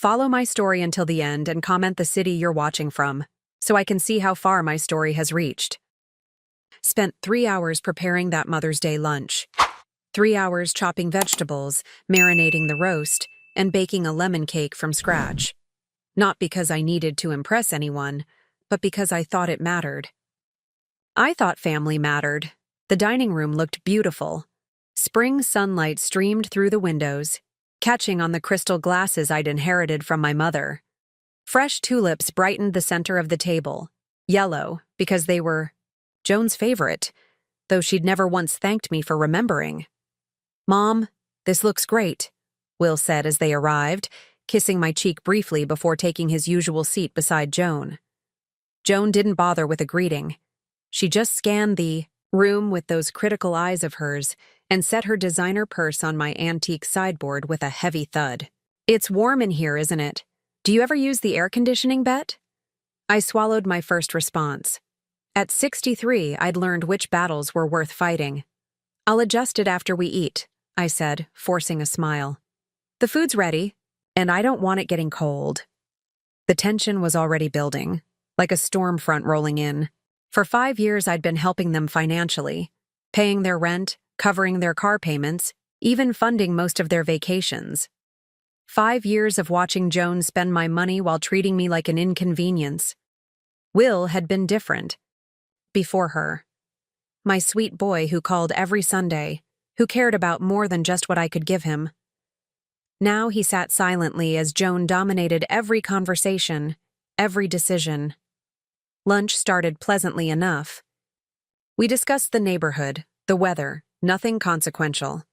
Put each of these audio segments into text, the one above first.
Follow my story until the end and comment the city you're watching from, so I can see how far my story has reached. Spent 3 hours preparing that Mother's Day lunch. 3 hours chopping vegetables, marinating the roast, and baking a lemon cake from scratch. Not because I needed to impress anyone, but because I thought it mattered. I thought family mattered. The dining room looked beautiful. Spring sunlight streamed through the windows, catching on the crystal glasses I'd inherited from my mother. Fresh tulips brightened the center of the table, yellow because they were Joan's favorite, though she'd never once thanked me for remembering. "Mom, this looks great," Will said as they arrived, kissing my cheek briefly before taking his usual seat beside Joan. Joan didn't bother with a greeting. She just scanned the room with those critical eyes of hers and set her designer purse on my antique sideboard with a heavy thud. "It's warm in here, isn't it? Do you ever use the air conditioning, Bette?" I swallowed my first response. At 63, I'd learned which battles were worth fighting. "I'll adjust it after we eat," I said, forcing a smile. "The food's ready, and I don't want it getting cold." The tension was already building, like a storm front rolling in. For 5 years, I'd been helping them financially, paying their rent, covering their car payments, even funding most of their vacations. 5 years of watching Joan spend my money while treating me like an inconvenience. Will had been different. Before her. My sweet boy who called every Sunday, who cared about more than just what I could give him. Now he sat silently as Joan dominated every conversation, every decision. Lunch started pleasantly enough. We discussed the neighborhood, the weather, nothing consequential.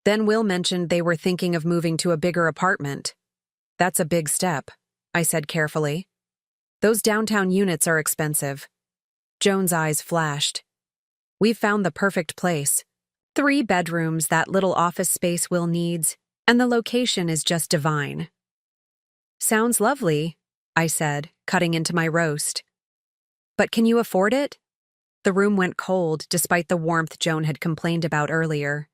Then Will mentioned they were thinking of moving to a bigger apartment. "That's a big step," I said carefully. "Those downtown units are expensive." Joan's eyes flashed. "We've found the perfect place. 3 bedrooms, that little office space Will needs, and the location is just divine." "Sounds lovely," I said, cutting into my roast. "But can you afford it?" The room went cold despite the warmth Joan had complained about earlier.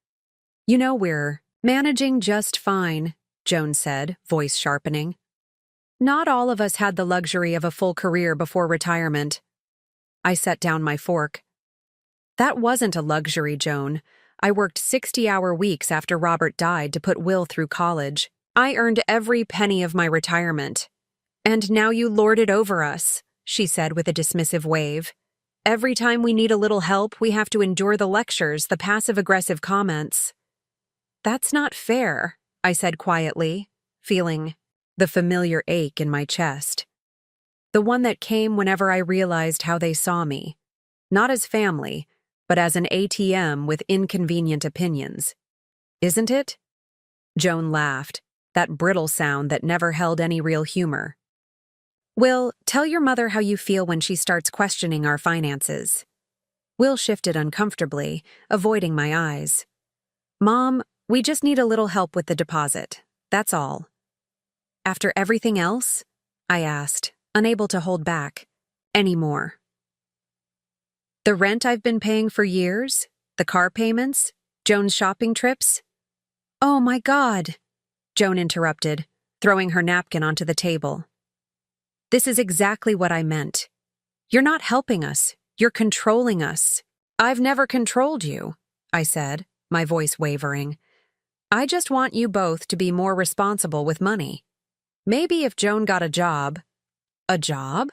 "You know we're managing just fine," Joan said, voice sharpening. "Not all of us had the luxury of a full career before retirement." I set down my fork. "That wasn't a luxury, Joan. I worked 60-hour weeks after Robert died to put Will through college. I earned every penny of my retirement. And now you lord it over us," she said with a dismissive wave. "Every time we need a little help, we have to endure the lectures, the passive-aggressive comments." "That's not fair," I said quietly, feeling the familiar ache in my chest. The one that came whenever I realized how they saw me. Not as family, but as an ATM with inconvenient opinions. "Isn't it?" Joan laughed, that brittle sound that never held any real humor. "Will, tell your mother how you feel when she starts questioning our finances." Will shifted uncomfortably, avoiding my eyes. "Mom, we just need a little help with the deposit. That's all." "After everything else?" I asked, unable to hold back anymore. "The rent I've been paying for years? The car payments? Joan's shopping trips?" "Oh my God," Joan interrupted, throwing her napkin onto the table. "This is exactly what I meant. You're not helping us. You're controlling us." "I've never controlled you," I said, my voice wavering. "I just want you both to be more responsible with money. Maybe if Joan got a job." "A job?"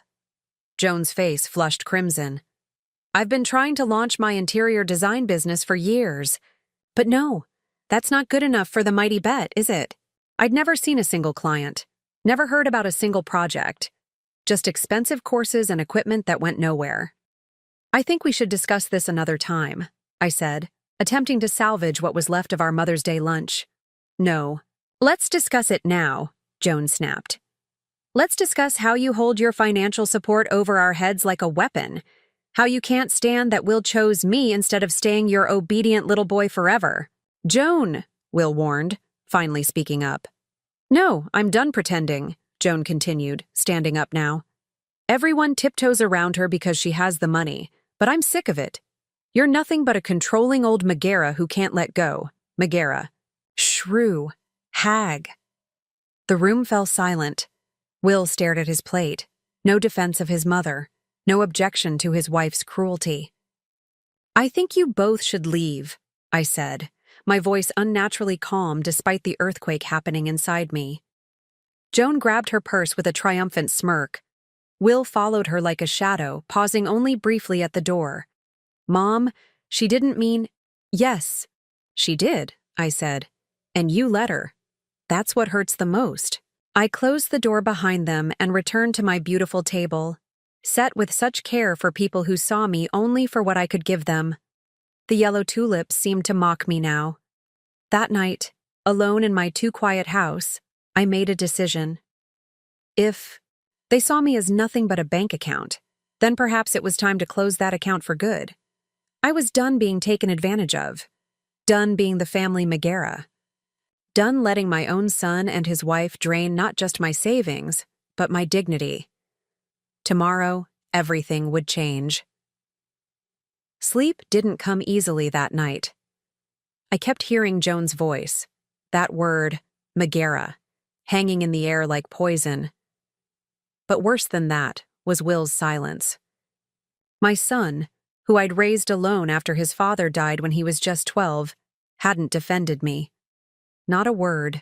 Joan's face flushed crimson. "I've been trying to launch my interior design business for years. But no, that's not good enough for the mighty Bette, is it? I'd never seen a single client, never heard about a single project. Just expensive courses and equipment that went nowhere." "I think we should discuss this another time," I said, attempting to salvage what was left of our Mother's Day lunch. "No. Let's discuss it now," Joan snapped. "Let's discuss how you hold your financial support over our heads like a weapon. How you can't stand that Will chose me instead of staying your obedient little boy forever." "Joan," Will warned, finally speaking up. "No, I'm done pretending," Joan continued, standing up now. "Everyone tiptoes around her because she has the money, but I'm sick of it. You're nothing but a controlling old Megara who can't let go. Megara. Shrew. Hag." The room fell silent. Will stared at his plate. No defense of his mother. No objection to his wife's cruelty. "I think you both should leave," I said, my voice unnaturally calm despite the earthquake happening inside me. Joan grabbed her purse with a triumphant smirk. Will followed her like a shadow, pausing only briefly at the door. "Mom, she didn't mean—" "Yes, she did," I said. "And you let her. That's what hurts the most." I closed the door behind them and returned to my beautiful table, set with such care for people who saw me only for what I could give them. The yellow tulips seemed to mock me now. That night, alone in my too-quiet house, I made a decision. If they saw me as nothing but a bank account, then perhaps it was time to close that account for good. I was done being taken advantage of, done being the family Megara, done letting my own son and his wife drain not just my savings, but my dignity. Tomorrow, everything would change. Sleep didn't come easily that night. I kept hearing Joan's voice, that word, Megara, hanging in the air like poison. But worse than that was Will's silence. My son, who I'd raised alone after his father died when he was just 12, hadn't defended me. Not a word.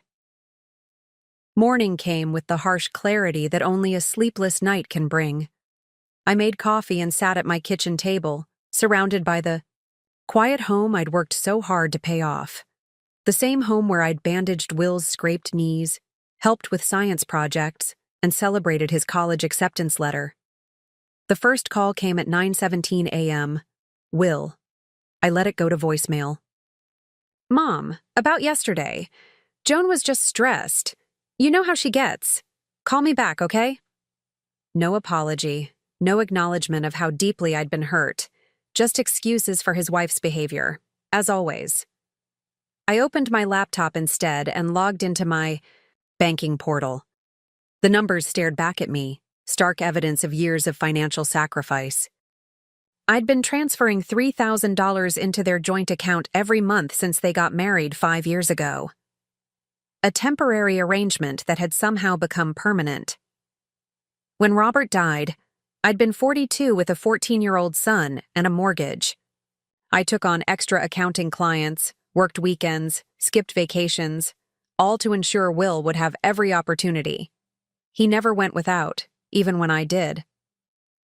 Morning came with the harsh clarity that only a sleepless night can bring. I made coffee and sat at my kitchen table, surrounded by the quiet home I'd worked so hard to pay off. The same home where I'd bandaged Will's scraped knees, helped with science projects, and celebrated his college acceptance letter. The first call came at 9:17 a.m. Will. I let it go to voicemail. "Mom, about yesterday. Joan was just stressed. You know how she gets. Call me back, okay?" No apology, no acknowledgement of how deeply I'd been hurt, just excuses for his wife's behavior, as always. I opened my laptop instead and logged into my banking portal. The numbers stared back at me, stark evidence of years of financial sacrifice. I'd been transferring $3,000 into their joint account every month since they got married 5 years ago. A temporary arrangement that had somehow become permanent. When Robert died, I'd been 42 with a 14-year-old son and a mortgage. I took on extra accounting clients, worked weekends, skipped vacations, all to ensure Will would have every opportunity. He never went without, even when I did.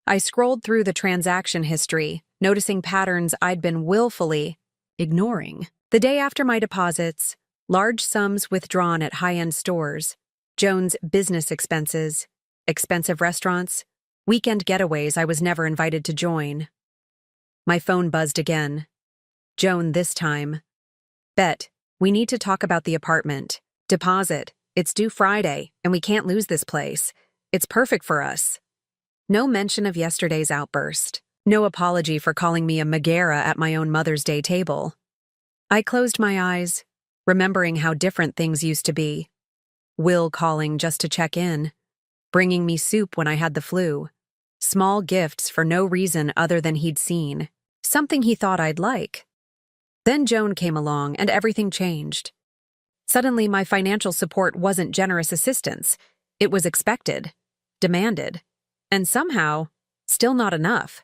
I scrolled through the transaction history, noticing patterns I'd been willfully ignoring. The day after my deposits, large sums withdrawn at high-end stores, Joan's business expenses, expensive restaurants, weekend getaways I was never invited to join. My phone buzzed again. Joan this time. "Bette, we need to talk about the apartment. Deposit. It's due Friday, and we can't lose this place. It's perfect for us." No mention of yesterday's outburst. No apology for calling me a Megara at my own Mother's Day table. I closed my eyes, remembering how different things used to be. Will calling just to check in, bringing me soup when I had the flu, small gifts for no reason other than he'd seen, something he thought I'd like. Then Joan came along and everything changed. Suddenly my financial support wasn't generous assistance. It was expected, demanded, and somehow, still not enough.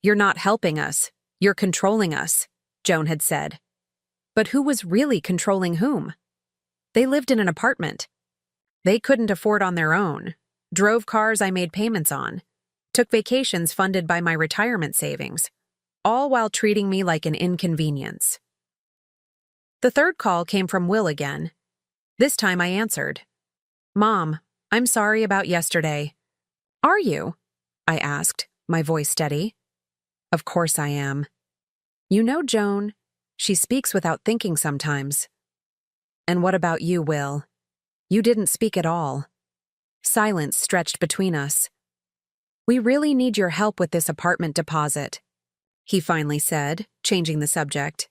"You're not helping us. You're controlling us," Joan had said. But who was really controlling whom? They lived in an apartment. They couldn't afford on their own, drove cars I made payments on, took vacations funded by my retirement savings, all while treating me like an inconvenience. The third call came from Will again. This time I answered. "Mom, I'm sorry about yesterday." "Are you?" I asked, my voice steady. "Of course I am. You know Joan, she speaks without thinking sometimes." "And what about you, Will? You didn't speak at all." Silence stretched between us. "We really need your help with this apartment deposit," he finally said, changing the subject.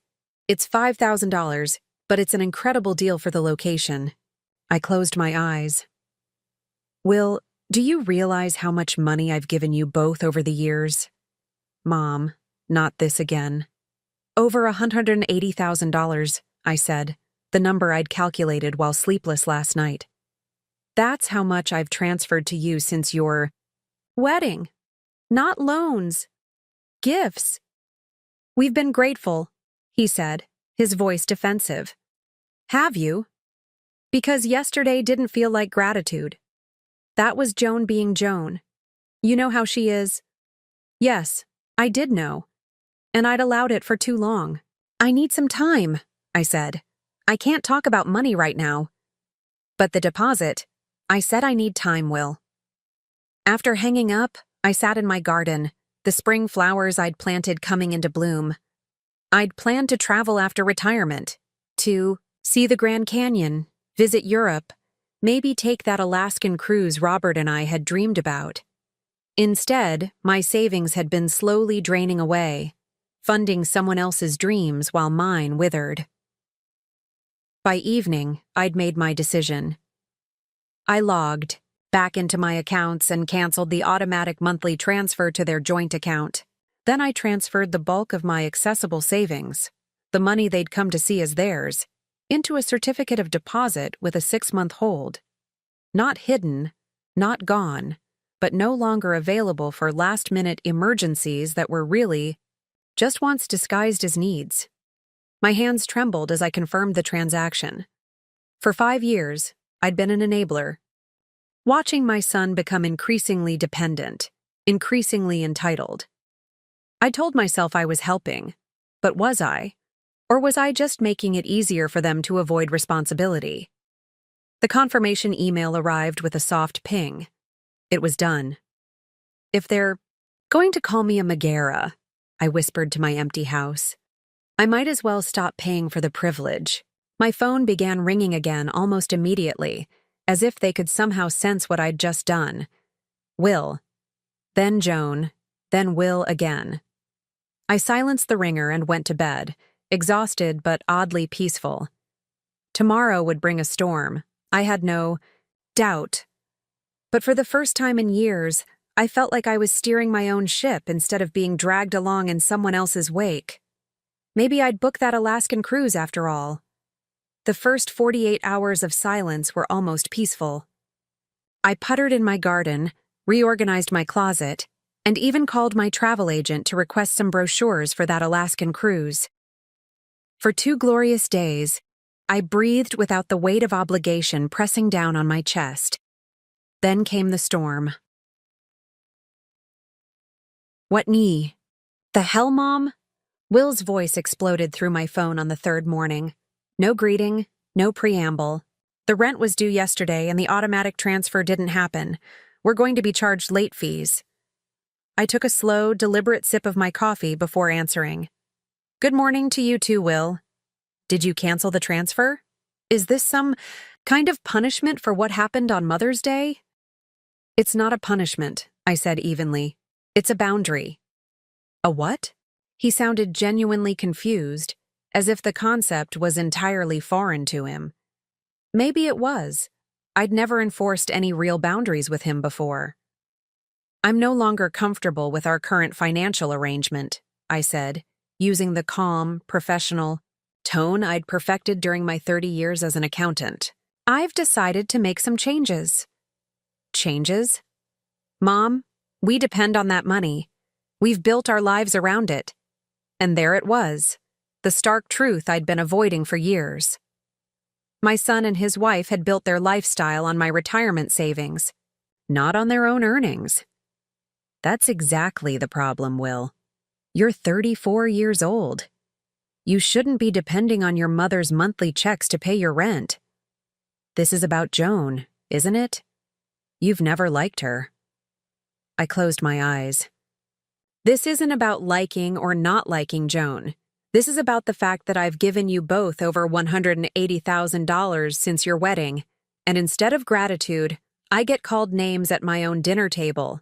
"It's $5,000, but it's an incredible deal for the location." I closed my eyes. "Will, do you realize how much money I've given you both over the years?" "Mom, not this again." "Over $180,000, I said, the number I'd calculated while sleepless last night. That's how much I've transferred to you since your wedding. Not loans. Gifts. We've been grateful, he said, his voice defensive. Have you? Because yesterday didn't feel like gratitude. That was Joan being Joan. You know how she is? Yes, I did know. And I'd allowed it for too long. I need some time, I said. I can't talk about money right now. But the deposit, I said I need time, Will. After hanging up, I sat in my garden, the spring flowers I'd planted coming into bloom. I'd planned to travel after retirement, to see the Grand Canyon, visit Europe, maybe take that Alaskan cruise Robert and I had dreamed about. Instead, my savings had been slowly draining away, funding someone else's dreams while mine withered. By evening, I'd made my decision. I logged back into my accounts and canceled the automatic monthly transfer to their joint account. Then I transferred the bulk of my accessible savings, the money they'd come to see as theirs, into a certificate of deposit with a 6-month hold. Not hidden, not gone, but no longer available for last-minute emergencies that were really just wants disguised as needs. My hands trembled as I confirmed the transaction. For 5 years, I'd been an enabler, watching my son become increasingly dependent, increasingly entitled. I told myself I was helping, but was I? Or was I just making it easier for them to avoid responsibility? The confirmation email arrived with a soft ping. It was done. If they're going to call me a Megara, I whispered to my empty house, I might as well stop paying for the privilege. My phone began ringing again almost immediately, as if they could somehow sense what I'd just done. Will. Then Joan. Then Will again. I silenced the ringer and went to bed, exhausted but oddly peaceful. Tomorrow would bring a storm. I had no doubt. But for the first time in years, I felt like I was steering my own ship instead of being dragged along in someone else's wake. Maybe I'd book that Alaskan cruise after all. The first 48 hours of silence were almost peaceful. I puttered in my garden, reorganized my closet, and even called my travel agent to request some brochures for that Alaskan cruise. For 2 glorious days, I breathed without the weight of obligation pressing down on my chest. Then came the storm. What knee? The hell, Mom? Will's voice exploded through my phone on the 3rd morning. No greeting, no preamble. The rent was due yesterday and the automatic transfer didn't happen. We're going to be charged late fees. I took a slow, deliberate sip of my coffee before answering. Good morning to you too, Will. Did you cancel the transfer? Is this some kind of punishment for what happened on Mother's Day? It's not a punishment, I said evenly. It's a boundary. A what? He sounded genuinely confused, as if the concept was entirely foreign to him. Maybe it was. I'd never enforced any real boundaries with him before. I'm no longer comfortable with our current financial arrangement, I said, using the calm, professional tone I'd perfected during my 30 years as an accountant. I've decided to make some changes. Changes? Mom, we depend on that money. We've built our lives around it. And there it was, the stark truth I'd been avoiding for years. My son and his wife had built their lifestyle on my retirement savings, not on their own earnings. That's exactly the problem, Will. You're 34 years old. You shouldn't be depending on your mother's monthly checks to pay your rent. This is about Joan, isn't it? You've never liked her. I closed my eyes. This isn't about liking or not liking Joan. This is about the fact that I've given you both over $180,000 since your wedding, and instead of gratitude, I get called names at my own dinner table.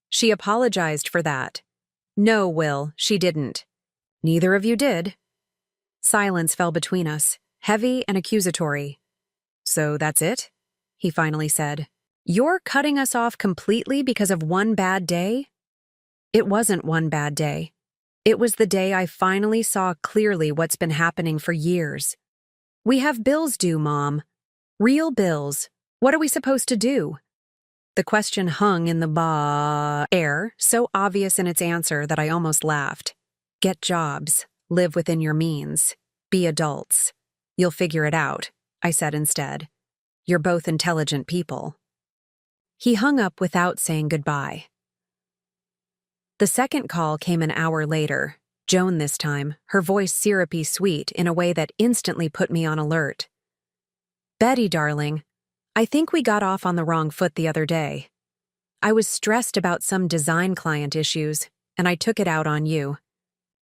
She apologized for that. No, Will, she didn't. Neither of you did. Silence fell between us, heavy and accusatory. So that's it? He finally said. You're cutting us off completely because of one bad day? It wasn't one bad day. It was the day I finally saw clearly what's been happening for years. We have bills due, Mom. Real bills. What are we supposed to do? The question hung in the air, so obvious in its answer that I almost laughed. Get jobs, live within your means, be adults. You'll figure it out, I said instead. You're both intelligent people. He hung up without saying goodbye. The second call came an hour later. Joan this time, her voice syrupy sweet in a way that instantly put me on alert. Betty, darling, I think we got off on the wrong foot the other day. I was stressed about some design client issues, and I took it out on you.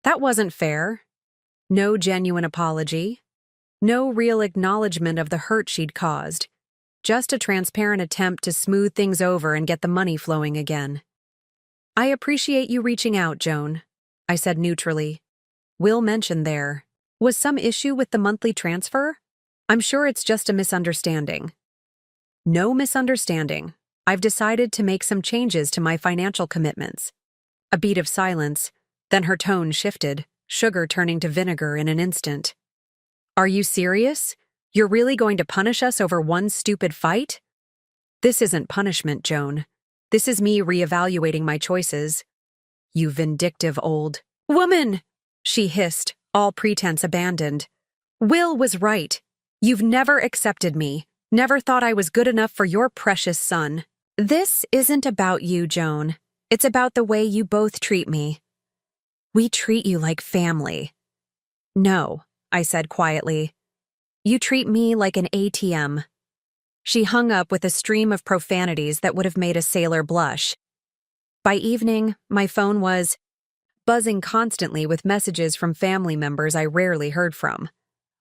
That wasn't fair. No genuine apology. No real acknowledgement of the hurt she'd caused. Just a transparent attempt to smooth things over and get the money flowing again. I appreciate you reaching out, Joan, I said neutrally. Will mentioned there was some issue with the monthly transfer? I'm sure it's just a misunderstanding. No misunderstanding. I've decided to make some changes to my financial commitments. A beat of silence, then her tone shifted, sugar turning to vinegar in an instant. Are you serious? You're really going to punish us over one stupid fight? This isn't punishment, Joan. This is me reevaluating my choices. You vindictive old woman, she hissed, all pretense abandoned. Will was right. You've never accepted me, never thought I was good enough for your precious son. This isn't about you, Joan. It's about the way you both treat me. We treat you like family. No, I said quietly. You treat me like an ATM. She hung up with a stream of profanities that would have made a sailor blush. By evening, my phone was buzzing constantly with messages from family members I rarely heard from.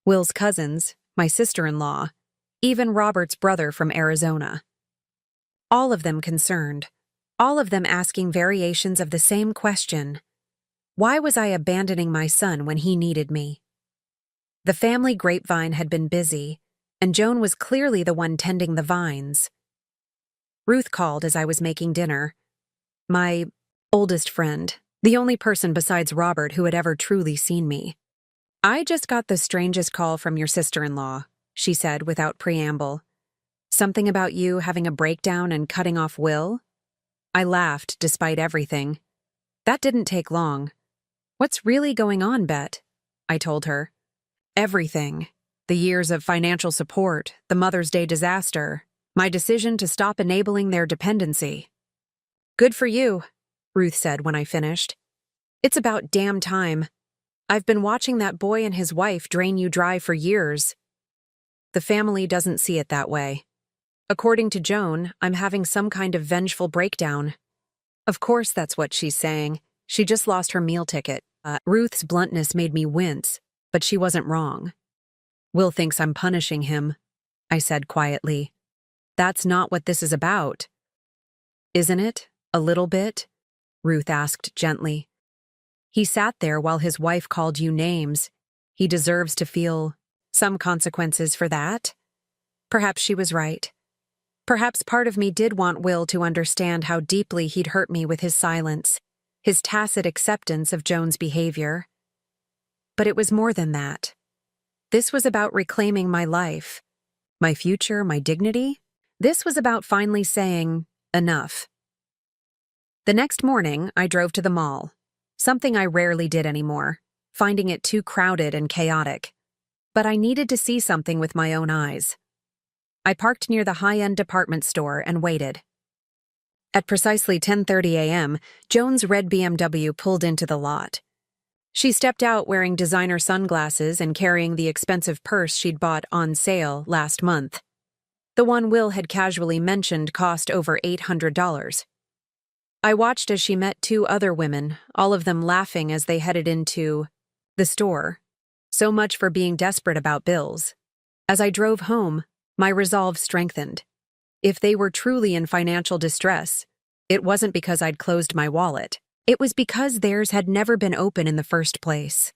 Will's cousins, my sister-in-law, even Robert's brother from Arizona. All of them concerned, all of them asking variations of the same question. Why was I abandoning my son when he needed me? The family grapevine had been busy, and Joan was clearly the one tending the vines. Ruth called as I was making dinner. My oldest friend, the only person besides Robert who had ever truly seen me. I just got the strangest call from your sister-in-law, she said without preamble. Something about you having a breakdown and cutting off Will? I laughed despite everything. That didn't take long. What's really going on, Bette? I told her. Everything. The years of financial support, the Mother's Day disaster, my decision to stop enabling their dependency. Good for you, Ruth said when I finished. It's about damn time. I've been watching that boy and his wife drain you dry for years. The family doesn't see it that way. According to Joan, I'm having some kind of vengeful breakdown. Of course that's what she's saying. She just lost her meal ticket. Ruth's bluntness made me wince, but she wasn't wrong. Will thinks I'm punishing him, I said quietly. That's not what this is about. Isn't it? A little bit? Ruth asked gently. He sat there while his wife called you names. He deserves to feel some consequences for that. Perhaps she was right. Perhaps part of me did want Will to understand how deeply he'd hurt me with his silence, his tacit acceptance of Joan's behavior. But it was more than that. This was about reclaiming my life, my future, my dignity. This was about finally saying, enough. The next morning, I drove to the mall, something I rarely did anymore, finding it too crowded and chaotic. But I needed to see something with my own eyes. I parked near the high-end department store and waited. At precisely 10:30 a.m., Joan's red BMW pulled into the lot. She stepped out wearing designer sunglasses and carrying the expensive purse she'd bought on sale last month. The one Will had casually mentioned cost over $800. I watched as she met two other women, all of them laughing as they headed into the store. So much for being desperate about bills. As I drove home, my resolve strengthened. If they were truly in financial distress, it wasn't because I'd closed my wallet. It was because theirs had never been open in the first place.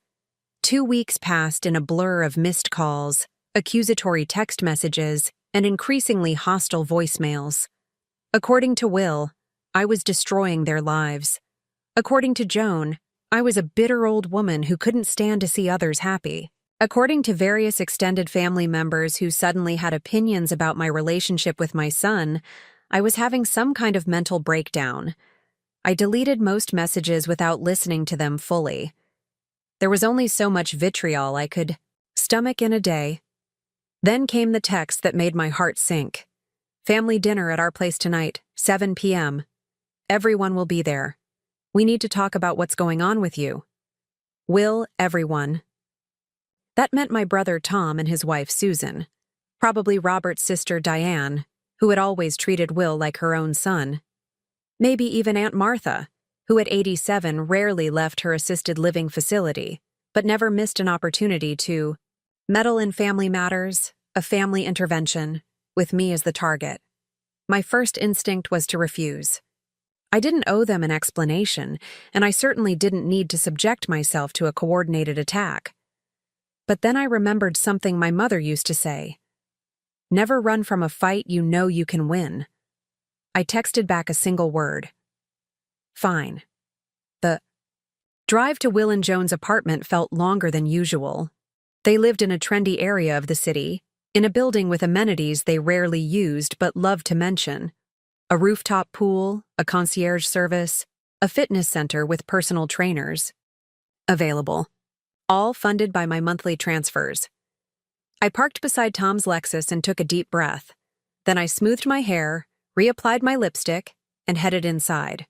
2 weeks passed in a blur of missed calls, accusatory text messages, and increasingly hostile voicemails. According to Will, I was destroying their lives. According to Joan, I was a bitter old woman who couldn't stand to see others happy. According to various extended family members who suddenly had opinions about my relationship with my son, I was having some kind of mental breakdown. I deleted most messages without listening to them fully. There was only so much vitriol I could stomach in a day. Then came the text that made my heart sink. Family dinner at our place tonight, 7 p.m. Everyone will be there. We need to talk about what's going on with you. Will, everyone. That meant my brother Tom and his wife Susan. Probably Robert's sister Diane, who had always treated Will like her own son. Maybe even Aunt Martha, who at 87 rarely left her assisted living facility, but never missed an opportunity to meddle in family matters, a family intervention, with me as the target. My first instinct was to refuse. I didn't owe them an explanation, and I certainly didn't need to subject myself to a coordinated attack. But then I remembered something my mother used to say. Never run from a fight you know you can win. I texted back a single word. Fine. The drive to Will and Joan's apartment felt longer than usual. They lived in a trendy area of the city, in a building with amenities they rarely used but loved to mention. A rooftop pool, a concierge service, a fitness center with personal trainers. Available. All funded by my monthly transfers. I parked beside Tom's Lexus and took a deep breath. Then I smoothed my hair, reapplied my lipstick, and headed inside.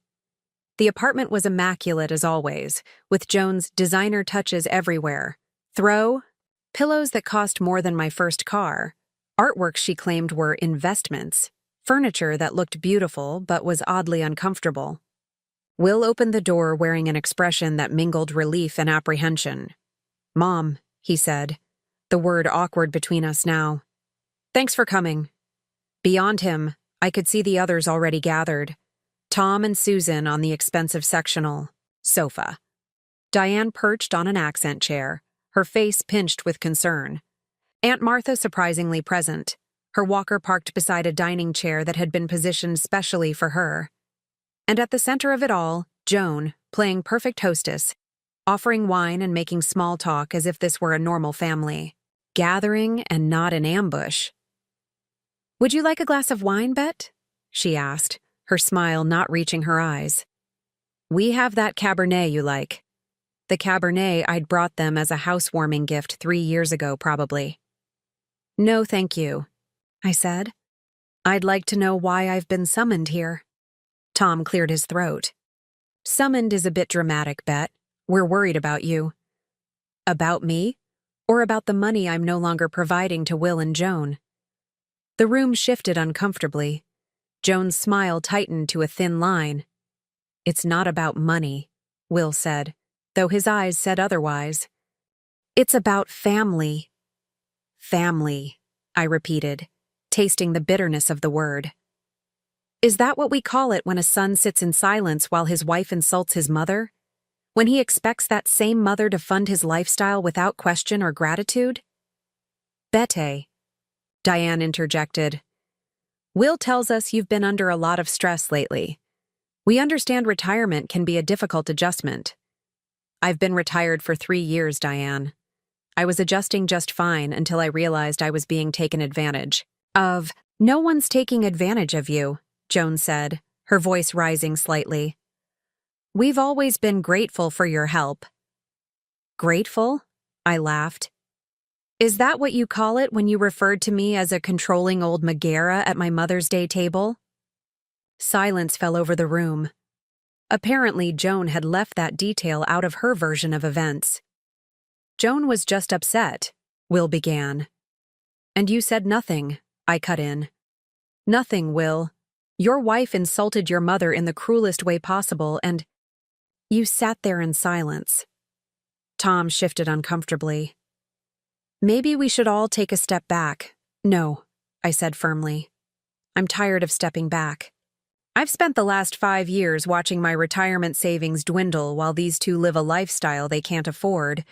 The apartment was immaculate as always, with Joan's designer touches everywhere. Pillows that cost more than my first car, artwork she claimed were investments, furniture that looked beautiful but was oddly uncomfortable. Will opened the door wearing an expression that mingled relief and apprehension. "Mom," he said, the word awkward between us now. "Thanks for coming." Beyond him, I could see the others already gathered. Tom and Susan on the expensive sectional sofa. Diane perched on an accent chair, her face pinched with concern. Aunt Martha surprisingly present, her walker parked beside a dining chair that had been positioned specially for her. And at the center of it all, Joan, playing perfect hostess, offering wine and making small talk as if this were a normal family. Gathering and not an ambush. "Would you like a glass of wine, Bette?" she asked, her smile not reaching her eyes. "We have that Cabernet you like." The Cabernet I'd brought them as a housewarming gift 3 years ago, probably. "No, thank you," I said. "I'd like to know why I've been summoned here." Tom cleared his throat. "Summoned is a bit dramatic, Bette. We're worried about you." "About me? Or about the money I'm no longer providing to Will and Joan?" The room shifted uncomfortably. Joan's smile tightened to a thin line. "It's not about money," Will said, though his eyes said otherwise. "It's about family." "Family," I repeated, tasting the bitterness of the word. "Is that what we call it when a son sits in silence while his wife insults his mother? When he expects that same mother to fund his lifestyle without question or gratitude?" "Bette," Diane interjected. "Will tells us you've been under a lot of stress lately. We understand retirement can be a difficult adjustment." "I've been retired for 3 years, Diane. I was adjusting just fine until I realized I was being taken advantage of." "No one's taking advantage of you," Joan said, her voice rising slightly. "We've always been grateful for your help." "Grateful?" I laughed. "Is that what you call it when you referred to me as a controlling old Megara at my Mother's Day table?" Silence fell over the room. Apparently, Joan had left that detail out of her version of events. "Joan was just upset," Will began. "And you said nothing," I cut in. "Nothing, Will. Your wife insulted your mother in the cruelest way possible, and you sat there in silence." Tom shifted uncomfortably. "Maybe we should all take a step back." "No," I said firmly. "I'm tired of stepping back. I've spent the last 5 years watching my retirement savings dwindle while these two live a lifestyle they can't afford.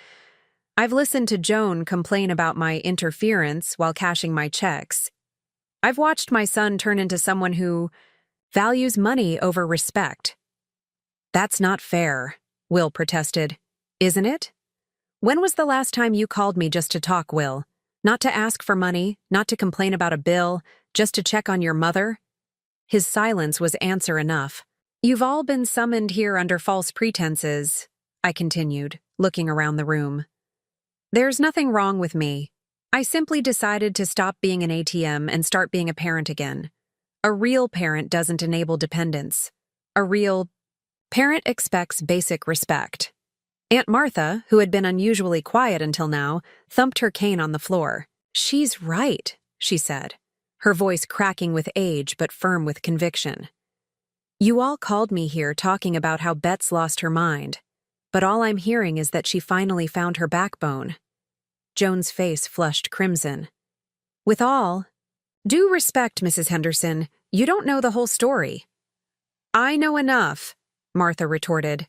I've listened to Joan complain about my interference while cashing my checks. I've watched my son turn into someone who values money over respect." "That's not fair," Will protested. "Isn't it? When was the last time you called me just to talk, Will? Not to ask for money, not to complain about a bill, just to check on your mother? His silence was answer enough. You've all been summoned here under false pretenses, I continued, looking around the room. There's nothing wrong with me. I simply decided to stop being an ATM and start being a parent again. A real parent doesn't enable dependence. A real parent expects basic respect. Aunt Martha, who had been unusually quiet until now, thumped her cane on the floor. She's right, she said, her voice cracking with age but firm with conviction. You all called me here talking about how Bette's lost her mind, but all I'm hearing is that she finally found her backbone. Joan's face flushed crimson. With all due respect, Mrs. Henderson, you don't know the whole story. I know enough, Martha retorted.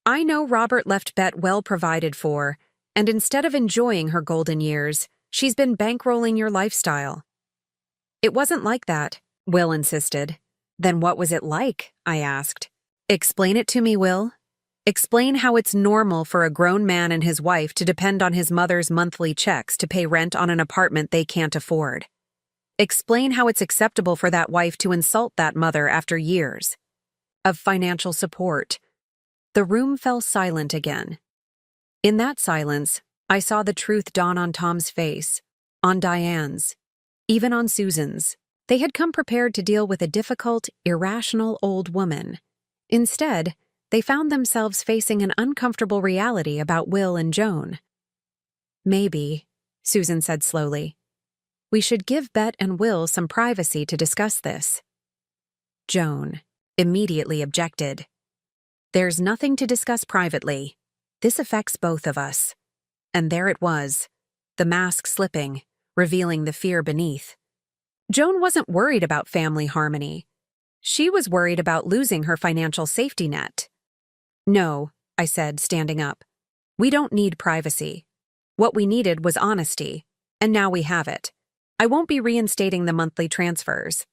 I know Robert left Bette well provided for, and instead of enjoying her golden years, she's been bankrolling your lifestyle. It wasn't like that, Will insisted. Then what was it like? I asked. Explain it to me, Will. Explain how it's normal for a grown man and his wife to depend on his mother's monthly checks to pay rent on an apartment they can't afford. Explain how it's acceptable for that wife to insult that mother after years of financial support. The room fell silent again. In that silence, I saw the truth dawn on Tom's face, on Diane's, even on Susan's. They had come prepared to deal with a difficult, irrational old woman. Instead, they found themselves facing an uncomfortable reality about Will and Joan. Maybe, Susan said slowly, we should give Bette and Will some privacy to discuss this. Joan immediately objected. There's nothing to discuss privately. This affects both of us. And there it was, the mask slipping, revealing the fear beneath. Joan wasn't worried about family harmony. She was worried about losing her financial safety net. No, I said, standing up. We don't need privacy. What we needed was honesty, and now we have it. I won't be reinstating the monthly transfers.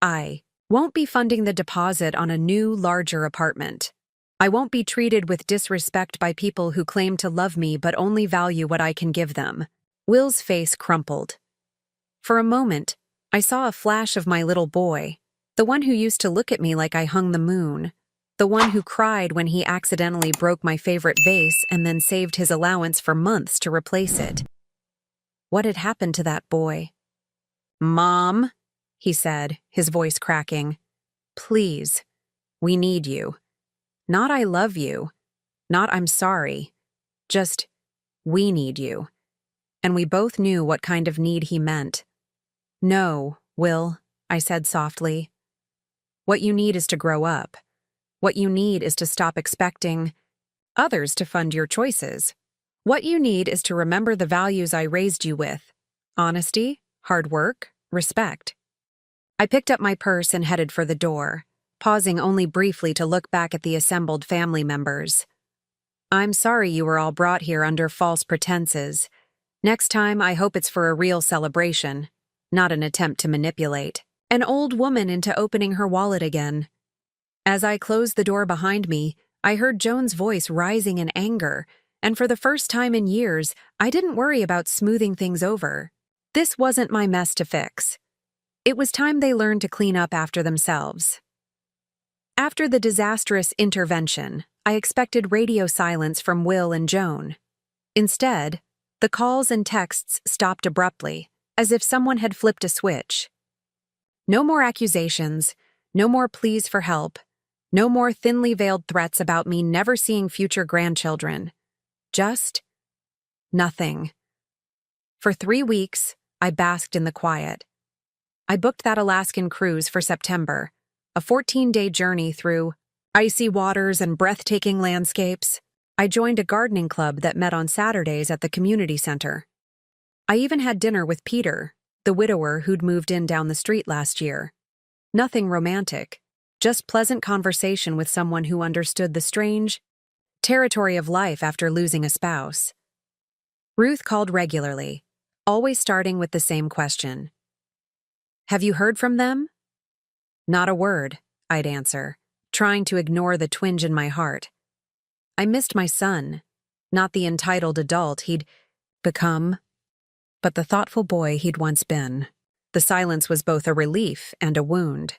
I won't be funding the deposit on a new, larger apartment. I won't be treated with disrespect by people who claim to love me but only value what I can give them. Will's face crumpled. For a moment, I saw a flash of my little boy, the one who used to look at me like I hung the moon, the one who cried when he accidentally broke my favorite vase and then saved his allowance for months to replace it. What had happened to that boy? Mom, he said, his voice cracking. Please, we need you. Not I love you. Not I'm sorry. Just, we need you. And we both knew what kind of need he meant. No, Will, I said softly. What you need is to grow up. What you need is to stop expecting others to fund your choices. What you need is to remember the values I raised you with: honesty, hard work, respect. I picked up my purse and headed for the door, pausing only briefly to look back at the assembled family members. I'm sorry you were all brought here under false pretenses. Next time, I hope it's for a real celebration, not an attempt to manipulate an old woman into opening her wallet again. As I closed the door behind me, I heard Joan's voice rising in anger, and for the first time in years, I didn't worry about smoothing things over. This wasn't my mess to fix. It was time they learned to clean up after themselves. After the disastrous intervention, I expected radio silence from Will and Joan. Instead, the calls and texts stopped abruptly, as if someone had flipped a switch. No more accusations, no more pleas for help, no more thinly veiled threats about me never seeing future grandchildren. Just nothing. For 3 weeks, I basked in the quiet. I booked that Alaskan cruise for September, a 14-day journey through icy waters and breathtaking landscapes. I joined a gardening club that met on Saturdays at the community center. I even had dinner with Peter, the widower who'd moved in down the street last year. Nothing romantic, just pleasant conversation with someone who understood the strange territory of life after losing a spouse. Ruth called regularly, always starting with the same question. Have you heard from them? Not a word, I'd answer, trying to ignore the twinge in my heart. I missed my son. not the entitled adult he'd become, but the thoughtful boy he'd once been. The silence was both a relief and a wound.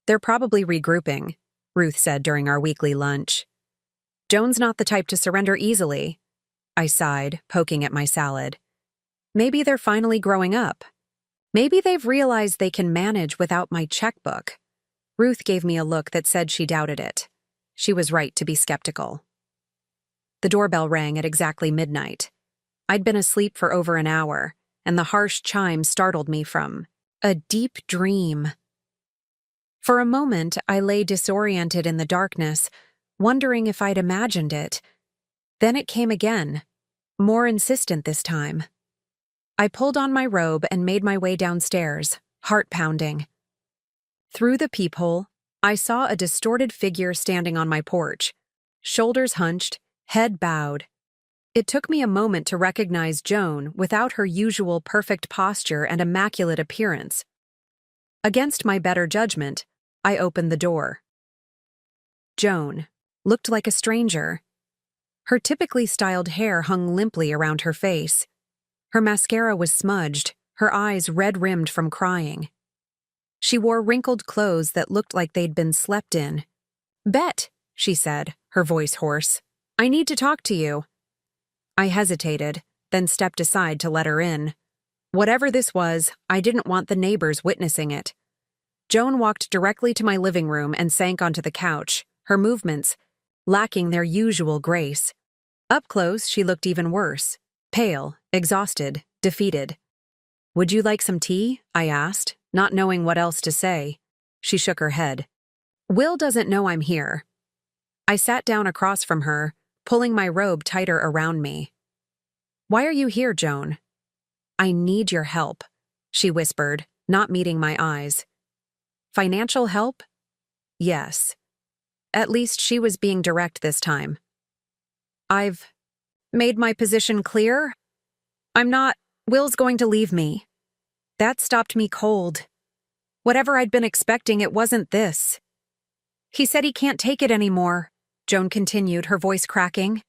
"They're probably regrouping," Ruth said during our weekly lunch. "Joan's not the type to surrender easily," I sighed, poking at my salad. "Maybe they're finally growing up. Maybe they've realized they can manage without my checkbook." Ruth gave me a look that said she doubted it. She was right to be skeptical. The doorbell rang at exactly midnight. I'd been asleep for over an hour, and the harsh chime startled me from a deep dream. For a moment, I lay disoriented in the darkness, wondering if I'd imagined it. Then it came again, more insistent this time. I pulled on my robe and made my way downstairs, heart pounding. Through the peephole, I saw a distorted figure standing on my porch, shoulders hunched, head bowed. It took me a moment to recognize Joan without her usual perfect posture and immaculate appearance. Against my better judgment, I opened the door. Joan looked like a stranger. Her typically styled hair hung limply around her face. Her mascara was smudged, her eyes red-rimmed from crying. She wore wrinkled clothes that looked like they'd been slept in. "Bette," she said, her voice hoarse, "I need to talk to you." I hesitated, then stepped aside to let her in. Whatever this was, I didn't want the neighbors witnessing it. Joan walked directly to my living room and sank onto the couch, her movements lacking their usual grace. Up close, she looked even worse, pale, exhausted, defeated. "Would you like some tea?" I asked, not knowing what else to say. She shook her head. "Will doesn't know I'm here." I sat down across from her, pulling my robe tighter around me. "Why are you here, Joan?" "I need your help," she whispered, not meeting my eyes. "Financial help?" "Yes." At least she was being direct this time. "I've made my position clear. Will's going to leave me." That stopped me cold. Whatever I'd been expecting, it wasn't this. "He said he can't take it anymore," Joan continued, her voice cracking.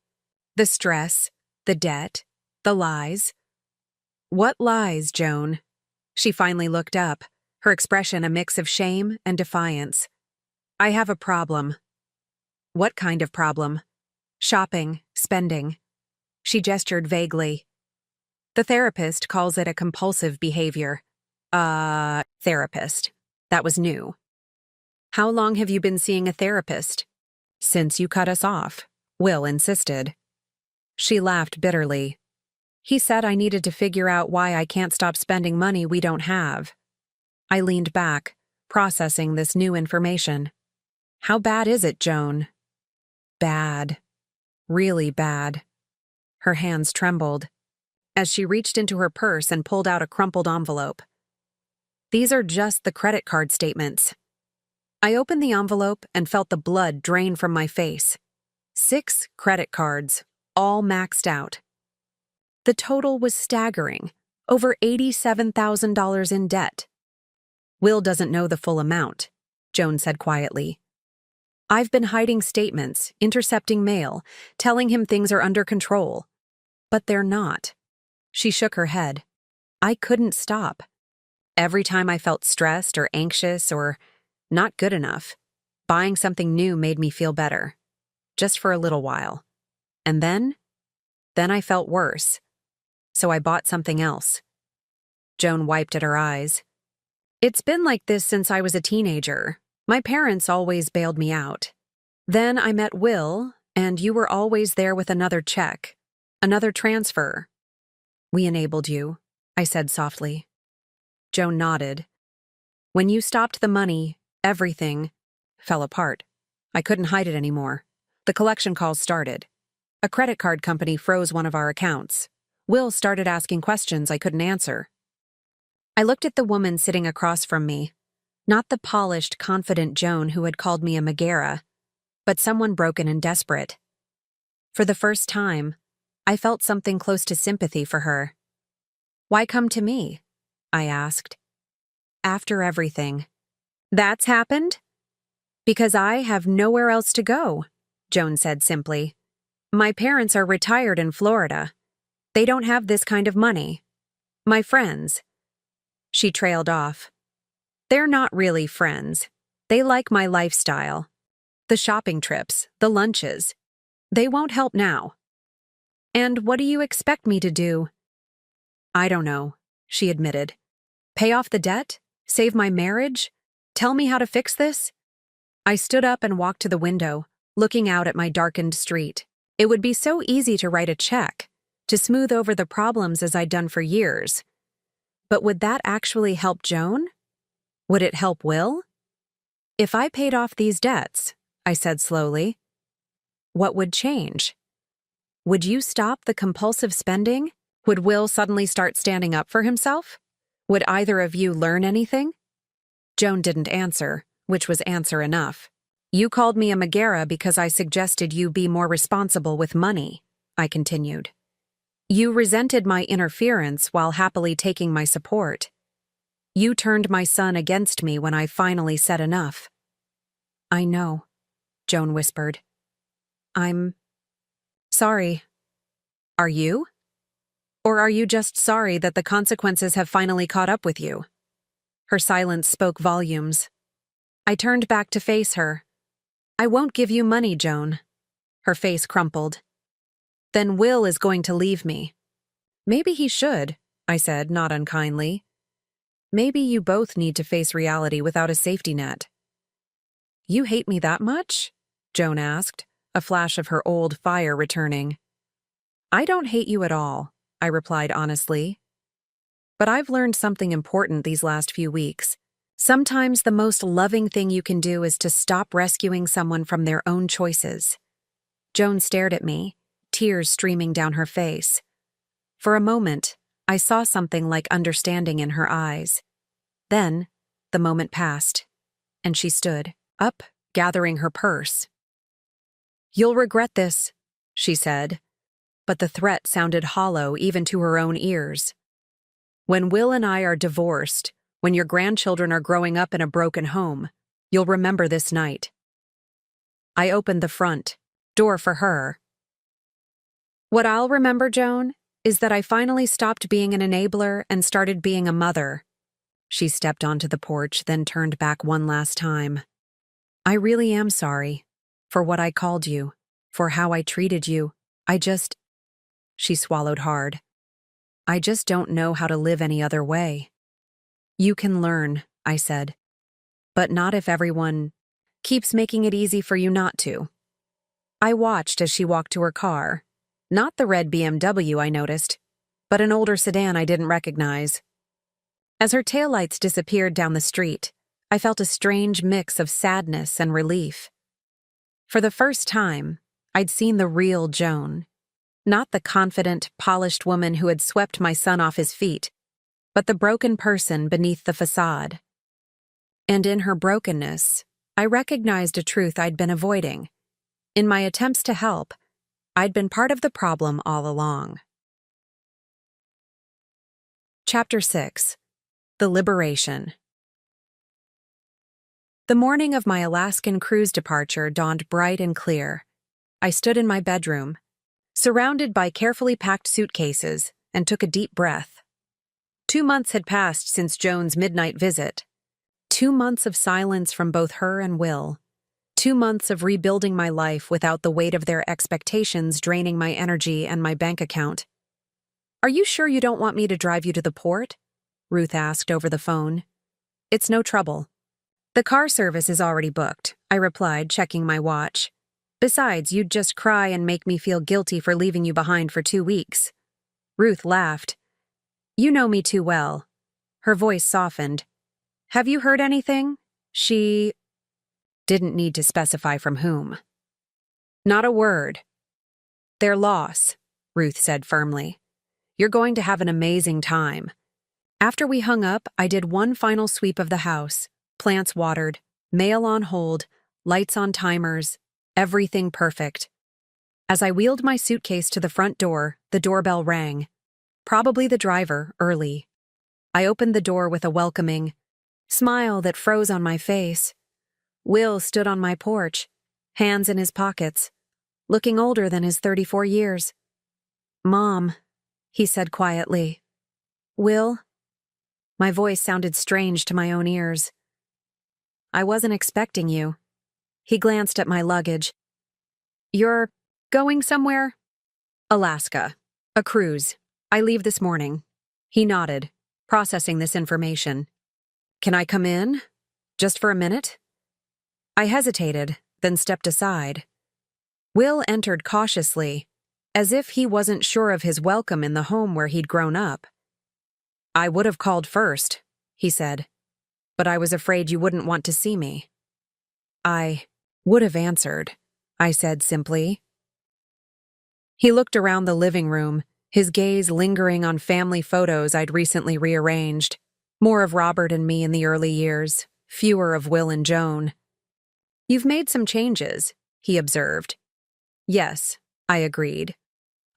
"The stress, the debt, the lies." "What lies, Joan?" She finally looked up, her expression a mix of shame and defiance. "I have a problem." "What kind of problem?" "Shopping, spending." She gestured vaguely. "The therapist calls it a compulsive behavior." Therapist. That was new. "How long have you been seeing a therapist?" "Since you cut us off," Will insisted. She laughed bitterly. "He said I needed to figure out why I can't stop spending money we don't have." I leaned back, processing this new information. "How bad is it, Joan?" "Bad. Really bad." Her hands trembled as she reached into her purse and pulled out a crumpled envelope. "These are just the credit card statements." I opened the envelope and felt the blood drain from my face. 6 credit cards, all maxed out. The total was staggering, over $87,000 in debt. "Will doesn't know the full amount," Joan said quietly. "I've been hiding statements, intercepting mail, telling him things are under control. But they're not." She shook her head. I couldn't stop. Every time I felt stressed or anxious or not good enough, buying something new made me feel better. Just for a little while. And then I felt worse. So I bought something else. Joan wiped at her eyes. "It's been like this since I was a teenager. My parents always bailed me out. Then I met Will, and you were always there with another check, another transfer." "We enabled you," I said softly. Joan nodded. "When you stopped the money, everything fell apart. I couldn't hide it anymore. The collection calls started. A credit card company froze one of our accounts. Will started asking questions I couldn't answer." I looked at the woman sitting across from me, not the polished, confident Joan who had called me a Megara, but someone broken and desperate. For the first time, I felt something close to sympathy for her. "Why come to me?" I asked. "After everything." "That's happened?" "Because I have nowhere else to go," Joan said simply. My parents are retired in Florida. They don't have this kind of money. My friends. She trailed off. They're not really friends. They like my lifestyle. The shopping trips, the lunches. They won't help now. And what do you expect me to do? I don't know, she admitted. Pay off the debt? Save my marriage? Tell me how to fix this? I stood up and walked to the window, looking out at my darkened street. It would be so easy to write a check, to smooth over the problems as I'd done for years. But would that actually help Joan? Would it help Will? If I paid off these debts, I said slowly, what would change? Would you stop the compulsive spending? Would Will suddenly start standing up for himself? Would either of you learn anything? Joan didn't answer, which was answer enough. You called me a Megara because I suggested you be more responsible with money, I continued. You resented my interference while happily taking my support. You turned my son against me when I finally said enough. I know, Joan whispered. I'm sorry. Are you? Or are you just sorry that the consequences have finally caught up with you? Her silence spoke volumes. I turned back to face her. I won't give you money, Joan. Her face crumpled. Then Will is going to leave me. Maybe he should, I said, not unkindly. Maybe you both need to face reality without a safety net. You hate me that much? Joan asked, a flash of her old fire returning. I don't hate you at all, I replied honestly. But I've learned something important these last few weeks. Sometimes the most loving thing you can do is to stop rescuing someone from their own choices. Joan stared at me, tears streaming down her face. For a moment, I saw something like understanding in her eyes. Then, the moment passed, and she stood up, gathering her purse. You'll regret this, she said, but the threat sounded hollow even to her own ears. When Will and I are divorced, when your grandchildren are growing up in a broken home, you'll remember this night. I opened the front door for her. What I'll remember, Joan, is that I finally stopped being an enabler and started being a mother. She stepped onto the porch, then turned back one last time. I really am sorry for what I called you, for how I treated you. She swallowed hard. I just don't know how to live any other way. You can learn, I said. But not if everyone keeps making it easy for you not to. I watched as she walked to her car. Not the red BMW I noticed, but an older sedan I didn't recognize. As her taillights disappeared down the street, I felt a strange mix of sadness and relief. For the first time, I'd seen the real Joan. Not the confident, polished woman who had swept my son off his feet, but the broken person beneath the facade. And in her brokenness, I recognized a truth I'd been avoiding. In my attempts to help, I'd been part of the problem all along. Chapter 6. The Liberation. The morning of my Alaskan cruise departure dawned bright and clear. I stood in my bedroom, surrounded by carefully packed suitcases, and took a deep breath. 2 months had passed since Joan's midnight visit. 2 months of silence from both her and Will. 2 months of rebuilding my life without the weight of their expectations draining my energy and my bank account. Are you sure you don't want me to drive you to the port? Ruth asked over the phone. It's no trouble. The car service is already booked, I replied, checking my watch. Besides, you'd just cry and make me feel guilty for leaving you behind for 2 weeks. Ruth laughed. You know me too well. Her voice softened. Have you heard anything? She didn't need to specify from whom. Not a word. Their loss, Ruth said firmly. You're going to have an amazing time. After we hung up, I did one final sweep of the house. Plants watered, mail on hold, lights on timers, everything perfect. As I wheeled my suitcase to the front door, the doorbell rang. Probably the driver, early. I opened the door with a welcoming smile that froze on my face. Will stood on my porch, hands in his pockets. looking older than his 34 years. "Mom," he said quietly. "Will?" My voice sounded strange to my own ears. "I wasn't expecting you." He glanced at my luggage. "You're going somewhere?" "Alaska. A cruise. I leave this morning." He nodded, processing this information. "Can I come in? Just for a minute?" I hesitated, then stepped aside. Will entered cautiously, as if he wasn't sure of his welcome in the home where he'd grown up. "I would have called first," he said, "but I was afraid you wouldn't want to see me." "I would have answered," I said simply. He looked around the living room, his gaze lingering on family photos I'd recently rearranged. More of Robert and me in the early years, fewer of Will and Joan. "You've made some changes," he observed. "Yes," I agreed.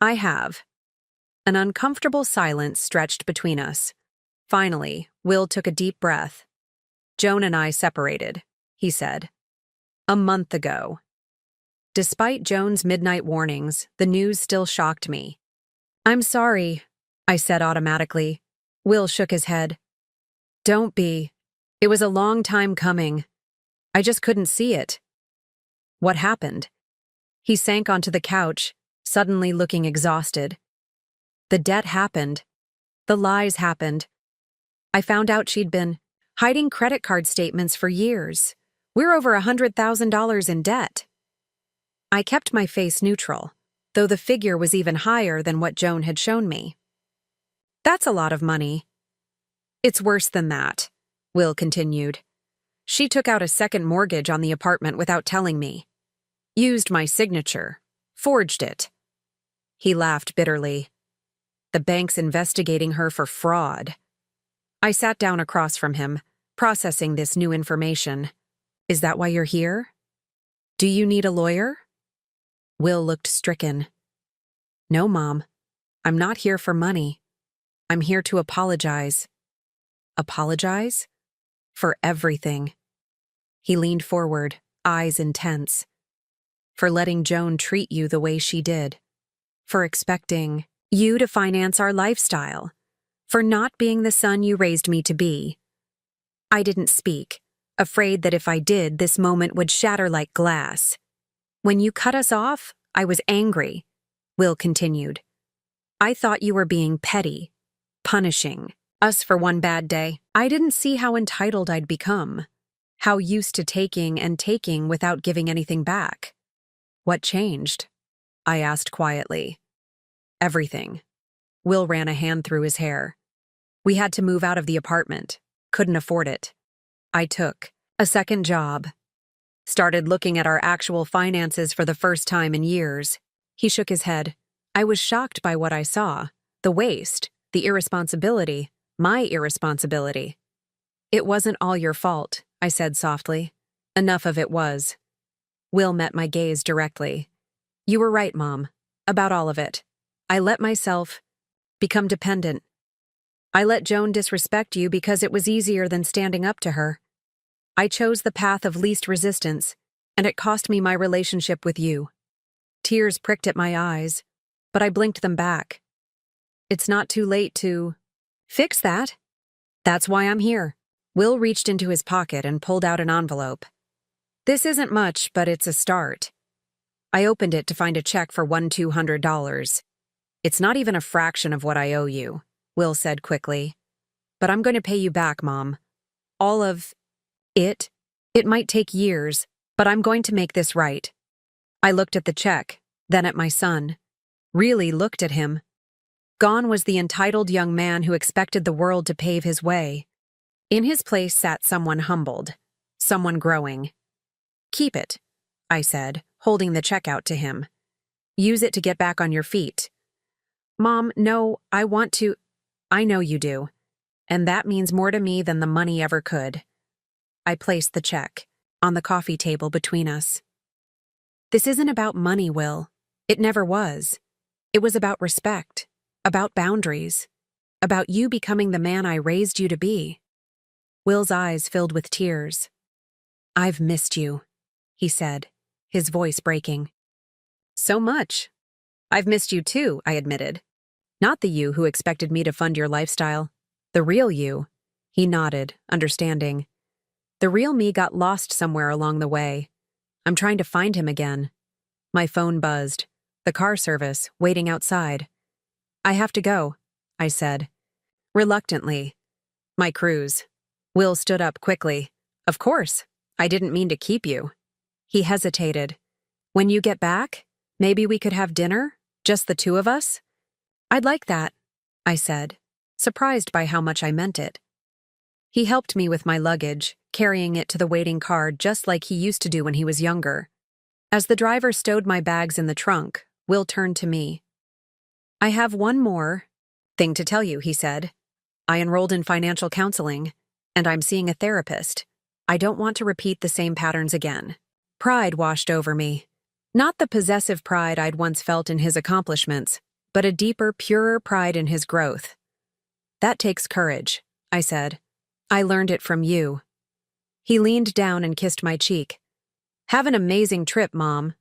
"I have." An uncomfortable silence stretched between us. Finally, Will took a deep breath. "Joan and I separated," he said. "A month ago." Despite Joan's midnight warnings, the news still shocked me. "I'm sorry," I said automatically. Will shook his head. "Don't be. It was a long time coming. I just couldn't see it." "What happened?" He sank onto the couch, suddenly looking exhausted. "The debt happened. The lies happened. I found out she'd been hiding credit card statements for years. We're over $100,000 in debt." I kept my face neutral, though the figure was even higher than what Joan had shown me. "That's a lot of money." "It's worse than that," Will continued. "She took out a second mortgage on the apartment without telling me. Used my signature. Forged it." He laughed bitterly. "The bank's investigating her for fraud." I sat down across from him, processing this new information. "Is that why you're here? Do you need a lawyer?" Will looked stricken. "No, Mom. I'm not here for money. I'm here to apologize." "Apologize?" "For everything." He leaned forward, eyes intense. "For letting Joan treat you the way she did. For expecting you to finance our lifestyle. For not being the son you raised me to be." I didn't speak, afraid that if I did, this moment would shatter like glass. "When you cut us off, I was angry," Will continued. "I thought you were being petty, punishing us for one bad day. I didn't see how entitled I'd become, how used to taking and taking without giving anything back." "What changed?" I asked quietly. "Everything." Will ran a hand through his hair. "We had to move out of the apartment. Couldn't afford it. I took a second job. Started looking at our actual finances for the first time in years." He shook his head. "I was shocked by what I saw. The waste, the irresponsibility, my irresponsibility." "It wasn't all your fault," I said softly. "Enough of it was." Will met my gaze directly. "You were right, Mom, about all of it. I let myself become dependent. I let Joan disrespect you because it was easier than standing up to her. I chose the path of least resistance, and it cost me my relationship with you." Tears pricked at my eyes, but I blinked them back. "It's not too late to fix that. That's why I'm here." Will reached into his pocket and pulled out an envelope. "This isn't much, but it's a start." I opened it to find a check for $200. "It's not even a fraction of what I owe you," Will said quickly. "But I'm going to pay you back, Mom. All of it. It might take years, but I'm going to make this right." I looked at the check, then at my son. Really looked at him. Gone was the entitled young man who expected the world to pave his way. In his place sat someone humbled, someone growing. "Keep it," I said, holding the check out to him. "Use it to get back on your feet." "Mom, no, I want to—" "I know you do, and that means more to me than the money ever could." I placed the check on the coffee table between us. "This isn't about money, Will. It never was. It was about respect, about boundaries, about you becoming the man I raised you to be." Will's eyes filled with tears. "I've missed you," he said, his voice breaking. So much. I've missed you too, I admitted. Not the you who expected me to fund your lifestyle. The real you. He nodded, understanding. The real me got lost somewhere along the way. I'm trying to find him again. My phone buzzed. The car service, waiting outside. I have to go, I said. Reluctantly. My cruise. Will stood up quickly. Of course. I didn't mean to keep you. He hesitated. When you get back, maybe we could have dinner? Just the two of us? I'd like that, I said, surprised by how much I meant it. He helped me with my luggage, carrying it to the waiting car just like he used to do when he was younger. As the driver stowed my bags in the trunk, Will turned to me. I have one more thing to tell you, he said. I enrolled in financial counseling, and I'm seeing a therapist. I don't want to repeat the same patterns again. Pride washed over me. Not the possessive pride I'd once felt in his accomplishments, but a deeper, purer pride in his growth. That takes courage, I said. I learned it from you. He leaned down and kissed my cheek. Have an amazing trip, Mom.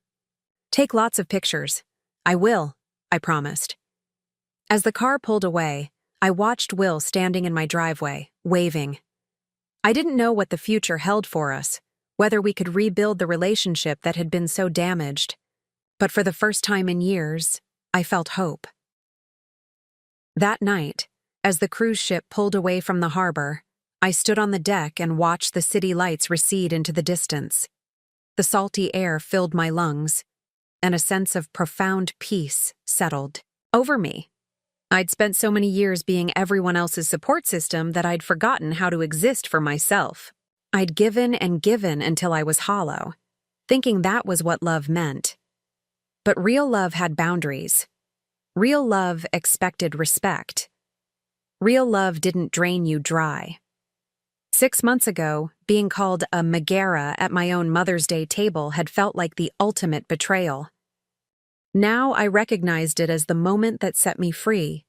Take lots of pictures. I will, I promised. As the car pulled away, I watched Will standing in my driveway, waving. I didn't know what the future held for us, whether we could rebuild the relationship that had been so damaged. But for the first time in years, I felt hope. That night, as the cruise ship pulled away from the harbor, I stood on the deck and watched the city lights recede into the distance. The salty air filled my lungs, and a sense of profound peace settled over me. I'd spent so many years being everyone else's support system that I'd forgotten how to exist for myself. I'd given and given until I was hollow, thinking that was what love meant. But real love had boundaries. Real love expected respect. Real love didn't drain you dry. 6 months ago, being called a Megara at my own Mother's Day table had felt like the ultimate betrayal. Now I recognized it as the moment that set me free,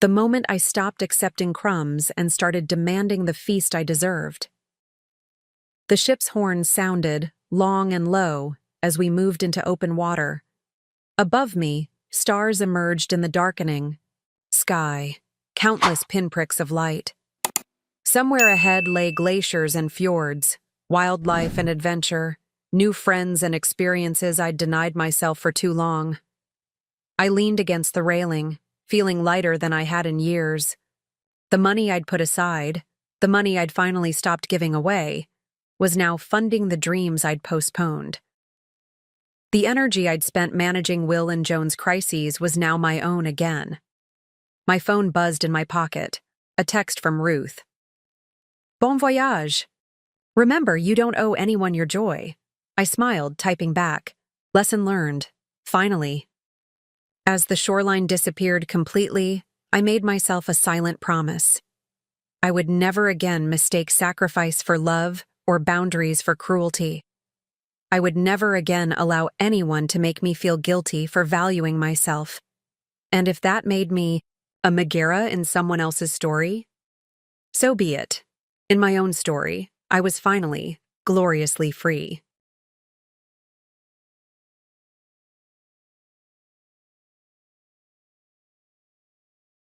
the moment I stopped accepting crumbs and started demanding the feast I deserved. The ship's horn sounded, long and low, as we moved into open water. Above me, stars emerged in the darkening sky, countless pinpricks of light. Somewhere ahead lay glaciers and fjords, wildlife and adventure, new friends and experiences I'd denied myself for too long. I leaned against the railing, feeling lighter than I had in years. The money I'd put aside, the money I'd finally stopped giving away, was now funding the dreams I'd postponed. The energy I'd spent managing Will and Joan's crises was now my own again. My phone buzzed in my pocket, a text from Ruth. Bon voyage. Remember, you don't owe anyone your joy. I smiled, typing back. Lesson learned. Finally. As the shoreline disappeared completely, I made myself a silent promise. I would never again mistake sacrifice for love or boundaries for cruelty. I would never again allow anyone to make me feel guilty for valuing myself. And if that made me a Megara in someone else's story, so be it. In my own story, I was finally gloriously free.